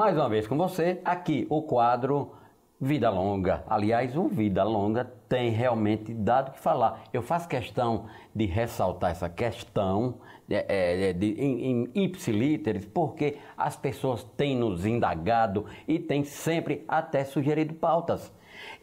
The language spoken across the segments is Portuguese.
mais uma vez com você, aqui o quadro Vida Longa. Aliás, o Vida Longa tem realmente dado o que falar. Eu faço questão de ressaltar essa questão em ipsilíteres, porque as pessoas têm nos indagado e têm sempre até sugerido pautas.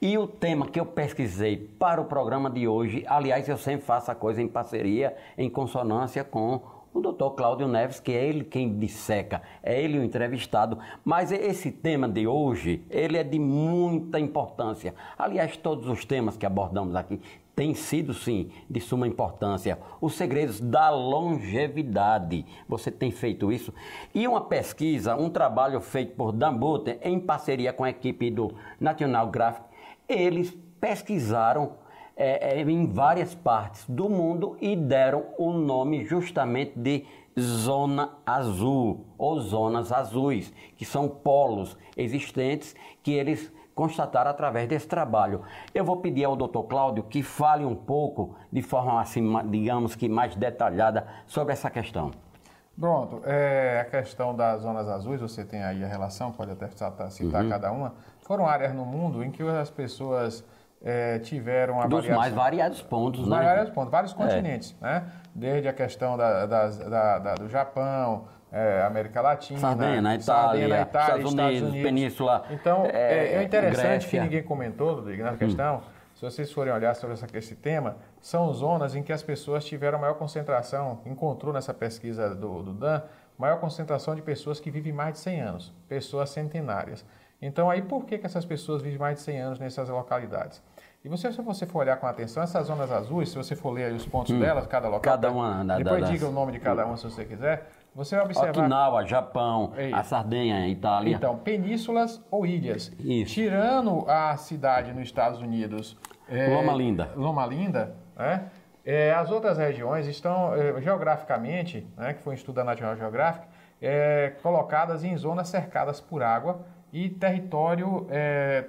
E o tema que eu pesquisei para o programa de hoje, aliás, eu sempre faço a coisa em parceria, em consonância com o Dr. Cláudio Neves, que é ele quem disseca, é ele o entrevistado, mas esse tema de hoje, ele é de muita importância. Aliás, todos os temas que abordamos aqui têm sido, sim, de suma importância. Os segredos da longevidade, você tem feito isso. E uma pesquisa, um trabalho feito por Dan Butten, em parceria com a equipe do National Graphic, eles pesquisaram em várias partes do mundo e deram o nome justamente de zona azul ou zonas azuis, que são polos existentes que eles constataram através desse trabalho. Eu vou pedir ao Dr. Cláudio que fale um pouco, de forma assim, digamos que mais detalhada, sobre essa questão. Pronto, a questão das zonas azuis, você tem aí a relação, pode até citar cada uma, foram áreas no mundo em que as pessoas tiveram a dos mais variados pontos, né? Variados pontos, vários continentes, né? Desde a questão do Japão, América Latina, Sardenha na Itália, Estados Unidos, Península. Então, é interessante Grécia. Que ninguém comentou, na questão, se vocês forem olhar sobre esse tema, são zonas em que as pessoas tiveram maior concentração, encontrou nessa pesquisa do Dan, maior concentração de pessoas que vivem mais de 100 anos, pessoas centenárias. Então, aí por que essas pessoas vivem mais de 100 anos nessas localidades? E se você for olhar com atenção, essas zonas azuis, se você for ler aí os pontos delas, cada local, cada uma, depois diga o nome de cada uma se você quiser, você vai observar... Okinawa, Japão, a Sardenha, Itália. Então, penínsulas ou ilhas. Isso. Tirando a cidade nos Estados Unidos... Loma Linda, né? As outras regiões estão, geograficamente, né, que foi um estudo da National Geographic, colocadas em zonas cercadas por água e território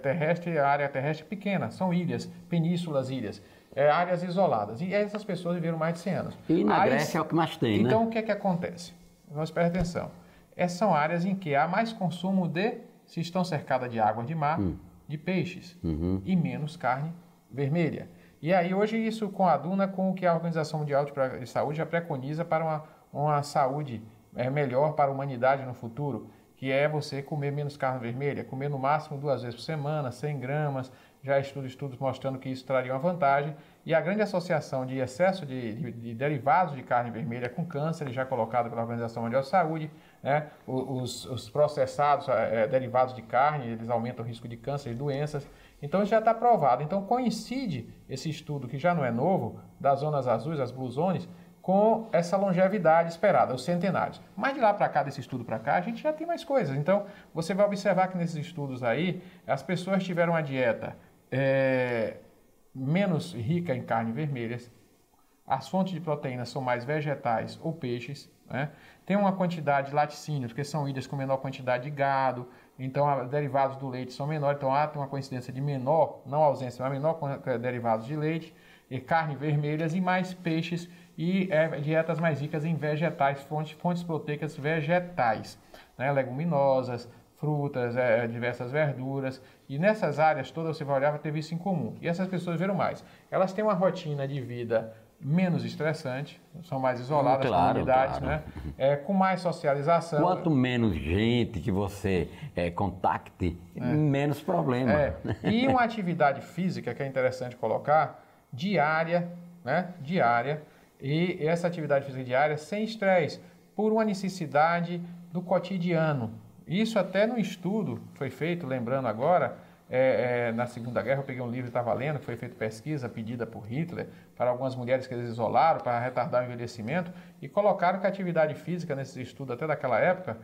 terrestre, área terrestre pequena, são ilhas, penínsulas, ilhas, áreas isoladas. E essas pessoas viveram mais de 100 anos. E na Grécia é o que mais tem, então, né? o que é que acontece? Vamos prestar atenção. Essas são áreas em que há mais consumo se estão cercadas de água de mar, de peixes e menos carne vermelha. E aí hoje isso com a Duna, com o que a Organização Mundial de Saúde já preconiza para uma saúde melhor para a humanidade no futuro, que é você comer menos carne vermelha, comer no máximo 2 vezes por semana, 100 gramas, já estudos mostrando que isso traria uma vantagem, e a grande associação de excesso de derivados de carne vermelha com câncer, já colocado pela Organização Mundial de Saúde, né? Os processados derivados de carne, eles aumentam o risco de câncer e doenças. Então isso já está provado. Então coincide esse estudo, que já não é novo, das zonas azuis, as blue zones, com essa longevidade esperada, os centenários. Mas de lá para cá, desse estudo para cá, a gente já tem mais coisas. Então você vai observar que nesses estudos aí, as pessoas tiveram uma dieta menos rica em carne vermelhas, as fontes de proteínas são mais vegetais ou peixes, né? Tem uma quantidade de laticínios, porque são ilhas com menor quantidade de gado, então derivados do leite são menores, então tem uma coincidência de menor, não ausência, mas menor derivados de leite, e carne vermelhas e mais peixes e dietas mais ricas em vegetais, fontes proteicas vegetais, né? Leguminosas, frutas, diversas verduras, e nessas áreas todas você vai olhar vai ter isso em comum. E essas pessoas viram mais. Elas têm uma rotina de vida menos estressante, são mais isoladas, comunidades, né? Com mais socialização. Quanto menos gente que você contacte, menos problema. E uma atividade física que é interessante colocar, diária, né? Diária, e essa atividade física diária sem estresse, por uma necessidade do cotidiano. Isso até no estudo foi feito, lembrando agora, na Segunda Guerra, eu peguei um livro e estava lendo, que foi feita pesquisa pedida por Hitler para algumas mulheres que eles isolaram para retardar o envelhecimento e colocaram que a atividade física nesse estudo até daquela época,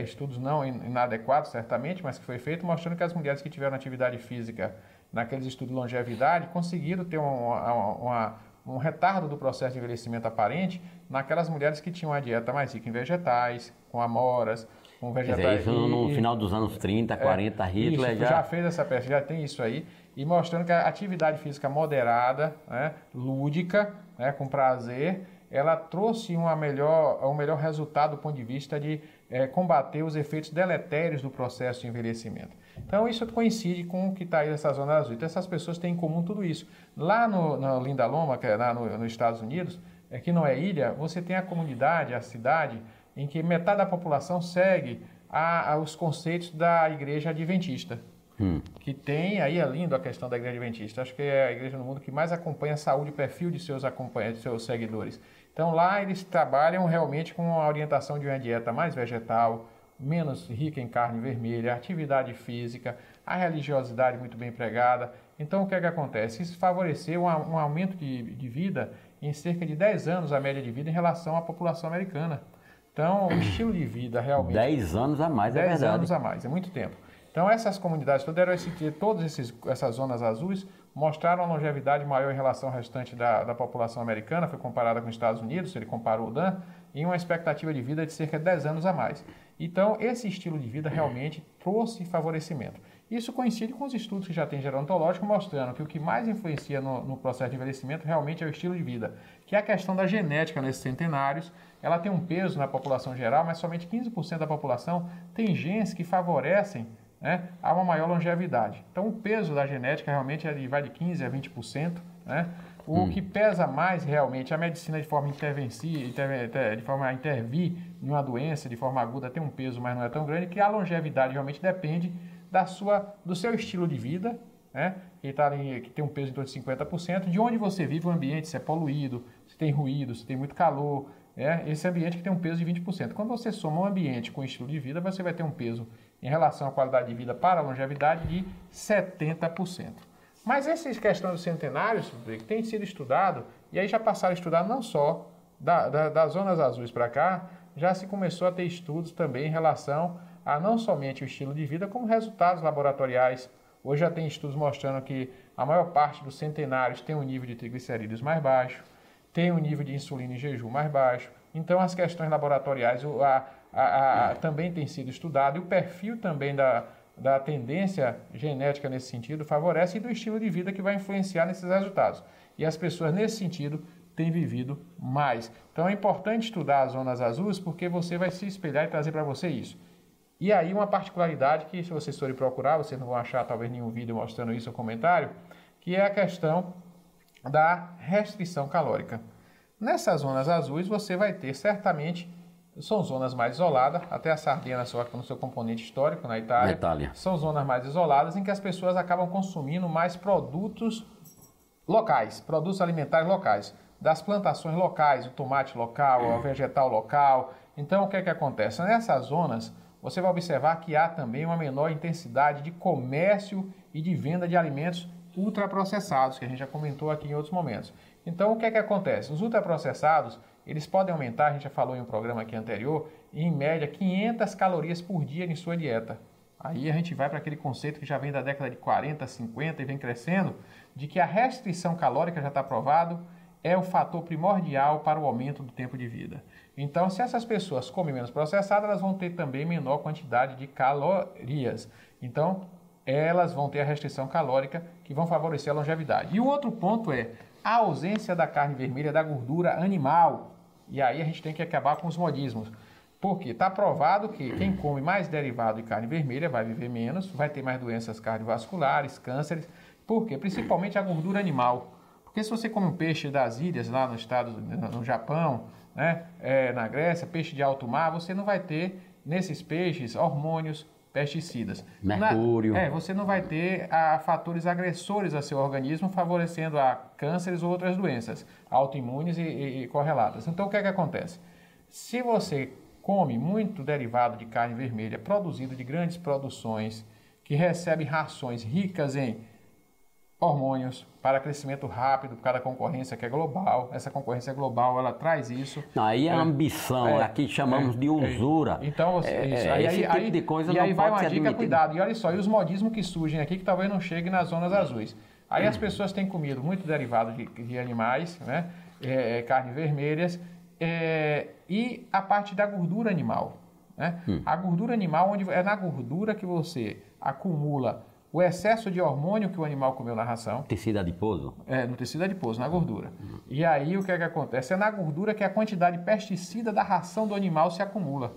estudos não inadequados certamente, mas que foi feito mostrando que as mulheres que tiveram atividade física naqueles estudos de longevidade conseguiram ter um retardo do processo de envelhecimento aparente naquelas mulheres que tinham a dieta mais rica em vegetais, com amoras, com vegetais. Isso no final dos anos 30, 40, Hitler já fez essa pesquisa, já tem isso aí, e mostrando que a atividade física moderada, né, lúdica, né, com prazer, ela trouxe um melhor resultado do ponto de vista de combater os efeitos deletérios do processo de envelhecimento. Então, isso coincide com o que está aí nessa zona azul. Então, essas pessoas têm em comum tudo isso. Lá no Linda Loma, que é lá nos Estados Unidos, que não é ilha, você tem a comunidade, a cidade, em que metade da população segue os conceitos da Igreja Adventista. Que tem, aí é lindo a questão da Igreja Adventista. Acho que é a igreja no mundo que mais acompanha a saúde e perfil de seus seguidores. Então, lá eles trabalham realmente com a orientação de uma dieta mais vegetal, menos rica em carne vermelha, atividade física, a religiosidade muito bem empregada. Então, o que é que acontece? Isso favoreceu um aumento de vida em cerca de 10 anos, a média de vida, em relação à população americana. Então, o estilo de vida realmente... 10 anos a mais, é verdade. 10 anos a mais, é muito tempo. Então, essas comunidades todas essas zonas azuis mostraram uma longevidade maior em relação ao restante da população americana, foi comparada com os Estados Unidos, ele comparou o Dan, em uma expectativa de vida de cerca de 10 anos a mais. Então, esse estilo de vida realmente trouxe favorecimento. Isso coincide com os estudos que já tem gerontológico, mostrando que o que mais influencia no processo de envelhecimento realmente é o estilo de vida, que é a questão da genética nesses centenários. Ela tem um peso na população geral, mas somente 15% da população tem genes que favorecem a uma maior longevidade. Então, o peso da genética realmente vai de 15% a 20%. O que pesa mais realmente, a medicina de forma de forma a intervir em uma doença de forma aguda tem um peso, mas não é tão grande, que a longevidade realmente depende do seu estilo de vida, que tem um peso em torno de 50%, de onde você vive, o ambiente, se é poluído, se tem ruído, se tem muito calor, esse ambiente que tem um peso de 20%. Quando você soma um ambiente com estilo de vida, você vai ter um peso em relação à qualidade de vida para a longevidade de 70%. Mas essa questão dos centenários tem sido estudado, e aí já passaram a estudar não só das zonas azuis para cá, já se começou a ter estudos também em relação a não somente o estilo de vida, como resultados laboratoriais. Hoje já tem estudos mostrando que a maior parte dos centenários tem um nível de triglicerídeos mais baixo, tem um nível de insulina em jejum mais baixo. Então, as questões laboratoriais também têm sido estudadas, e o perfil também da tendência genética nesse sentido favorece, e do estilo de vida que vai influenciar nesses resultados. E as pessoas, nesse sentido, têm vivido mais. Então, é importante estudar as zonas azuis, porque você vai se espelhar e trazer para você isso. E aí, uma particularidade que, se vocês forem procurar, vocês não vão achar talvez nenhum vídeo mostrando isso ou comentário, que é a questão da restrição calórica. Nessas zonas azuis, você vai ter certamente, são zonas mais isoladas, até a Sardenha no seu componente histórico, na Itália, são zonas mais isoladas em que as pessoas acabam consumindo mais produtos locais, produtos alimentares locais, das plantações locais, o tomate local, o vegetal local. Então, o que é que acontece? Nessas zonas, você vai observar que há também uma menor intensidade de comércio e de venda de alimentos ultraprocessados, que a gente já comentou aqui em outros momentos. Então, o que é que acontece? Os ultraprocessados, eles podem aumentar, a gente já falou em um programa aqui anterior, em média 500 calorias por dia em sua dieta. Aí a gente vai para aquele conceito que já vem da década de 40, 50 e vem crescendo, de que a restrição calórica, já está provado, é o fator primordial para o aumento do tempo de vida. Então, se essas pessoas comem menos processado, elas vão ter também menor quantidade de calorias. Então, elas vão ter a restrição calórica que vão favorecer a longevidade. E o outro ponto é a ausência da carne vermelha, da gordura animal. E aí a gente tem que acabar com os modismos. Porque está provado que quem come mais derivado de carne vermelha vai viver menos, vai ter mais doenças cardiovasculares, cânceres. Por quê? Principalmente a gordura animal. Porque se você come um peixe das ilhas, lá no Japão, na Grécia, peixe de alto mar, você não vai ter nesses peixes hormônios, pesticidas. Mercúrio. Você não vai ter fatores agressores a seu organismo, favorecendo a cânceres ou outras doenças autoimunes e correlatas. Então, o que é que acontece? Se você come muito derivado de carne vermelha, produzido de grandes produções, que recebe rações ricas em hormônios para crescimento rápido, por causa da concorrência que é global. Essa concorrência global, ela traz isso. Aí é ambição, aqui chamamos de usura. Então, esse tipo de coisa não pode ser admitido. E aí vai uma dica, cuidado. E olha só, e os modismos que surgem aqui, que talvez não cheguem nas zonas azuis. Aí as pessoas têm comido muito derivado de animais, carne vermelhas, e a parte da gordura animal. A gordura animal, onde é na gordura que você acumula o excesso de hormônio que o animal comeu na ração. Tecido adiposo? No tecido adiposo, na gordura. E aí o que é que acontece? É na gordura que a quantidade de pesticida da ração do animal se acumula.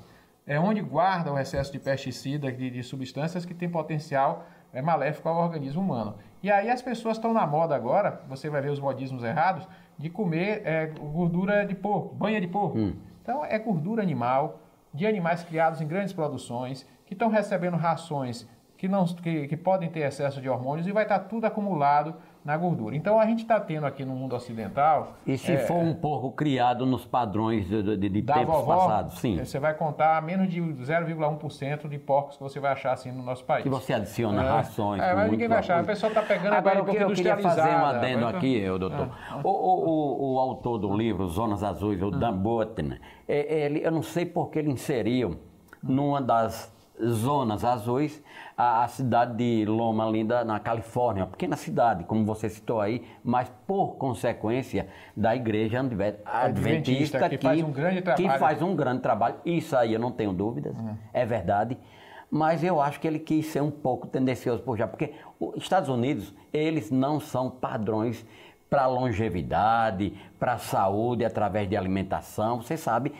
É onde guarda o excesso de pesticida, de substâncias que tem potencial maléfico ao organismo humano. E aí as pessoas estão na moda agora, você vai ver os modismos errados, de comer gordura de porco, banha de porco. Então é gordura animal, de animais criados em grandes produções, que estão recebendo rações que podem ter excesso de hormônios e vai estar tudo acumulado na gordura. Então a gente está tendo aqui no mundo ocidental... E se for um porco criado nos padrões de tempos passados? Sim. Você vai contar menos de 0,1% de porcos que você vai achar assim no nosso país. Que você adiciona rações. Mas ninguém vai achar. A pessoa está pegando agora o que eu queria fazer um adendo aqui, doutor. O autor do livro, Zonas Azuis, o Dan Buettner, eu não sei porque ele inseriu numa das zonas azuis a cidade de Loma Linda, na Califórnia, uma pequena cidade, como você citou aí, mas por consequência da igreja adventista que faz um grande trabalho. Que faz um grande trabalho. Isso aí eu não tenho dúvidas, é verdade. Mas eu acho que ele quis ser um pouco tendencioso por já, porque os Estados Unidos, eles não são padrões para longevidade, para saúde através de alimentação. Você sabe,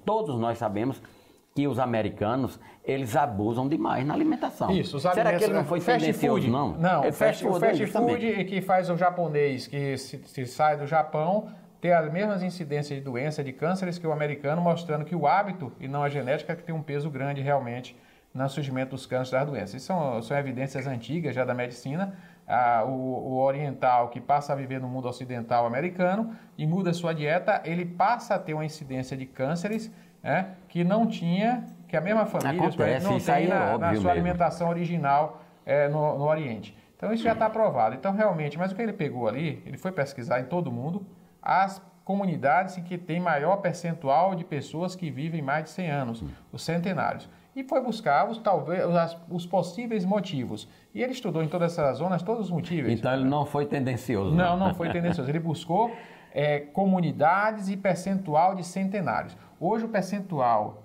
todos nós sabemos que os americanos, eles abusam demais na alimentação. Isso, os alimentos... Será que ele não foi tendencioso, não? Não, o fast food que faz o japonês, que se sai do Japão, ter as mesmas incidências de doença, de cânceres que o americano, mostrando que o hábito e não a genética que tem um peso grande realmente no surgimento dos cânceres das doenças. Isso são evidências antigas já da medicina. O oriental que passa a viver no mundo ocidental americano e muda sua dieta, ele passa a ter uma incidência de cânceres que não tinha, que a mesma família não tem na sua alimentação original no Oriente. Então isso já está aprovado. Então realmente, mas o que ele pegou ali, ele foi pesquisar em todo o mundo as comunidades em que tem maior percentual de pessoas que vivem mais de 100 anos, os centenários. E foi buscar os possíveis motivos. E ele estudou em todas essas zonas todos os motivos. Então ele não foi tendencioso. Não foi tendencioso. Ele buscou comunidades e percentual de centenários. Hoje o percentual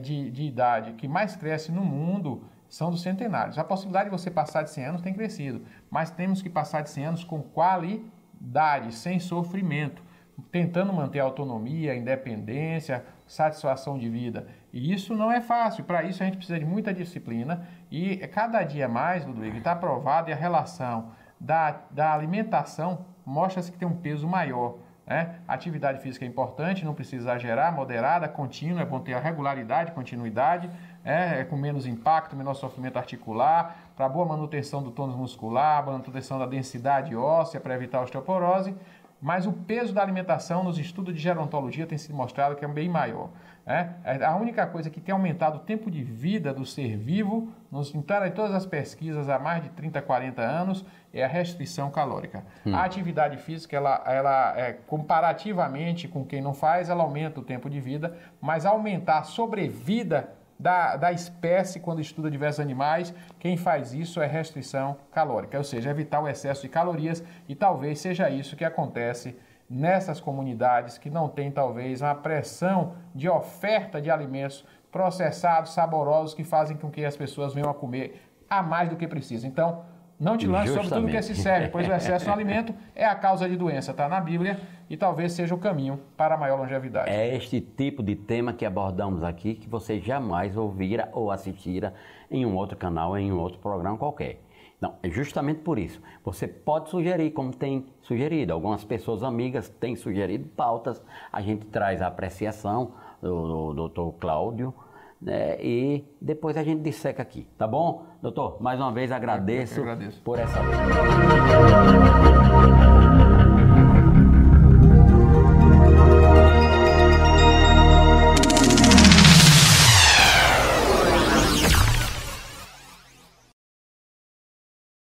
de idade que mais cresce no mundo são dos centenários. A possibilidade de você passar de 100 anos tem crescido, mas temos que passar de 100 anos com qualidade, sem sofrimento, tentando manter a autonomia, a independência, satisfação de vida. E isso não é fácil. Para isso a gente precisa de muita disciplina e cada dia mais, Ludwig, está provado, e a relação da alimentação mostra-se que tem um peso maior. A atividade física é importante, não precisa exagerar, moderada, contínua, é bom ter a regularidade, continuidade, com menos impacto, menor sofrimento articular, para boa manutenção do tônus muscular, manutenção da densidade óssea, para evitar a osteoporose. Mas o peso da alimentação nos estudos de gerontologia tem sido mostrado que é bem maior. A única coisa que tem aumentado o tempo de vida do ser vivo, em todas as pesquisas há mais de 30, 40 anos, é a restrição calórica. A atividade física, ela comparativamente com quem não faz, ela aumenta o tempo de vida, mas aumentar a sobrevida da espécie, quando estuda diversos animais, quem faz isso é restrição calórica, ou seja, evitar o excesso de calorias, e talvez seja isso que acontece nessas comunidades que não tem talvez uma pressão de oferta de alimentos processados, saborosos, que fazem com que as pessoas venham a comer a mais do que precisam. Então, não te lance sobre tudo que se serve, pois o excesso no alimento é a causa de doença, está na Bíblia, e talvez seja o caminho para a maior longevidade. É este tipo de tema que abordamos aqui, que você jamais ouvira ou assistira em um outro canal, em um outro programa qualquer. Não, é justamente por isso. Você pode sugerir, como tem sugerido. Algumas pessoas amigas têm sugerido pautas, a gente traz a apreciação do Dr. Cláudio, e depois a gente disseca aqui, tá bom? Doutor, mais uma vez agradeço, por essa...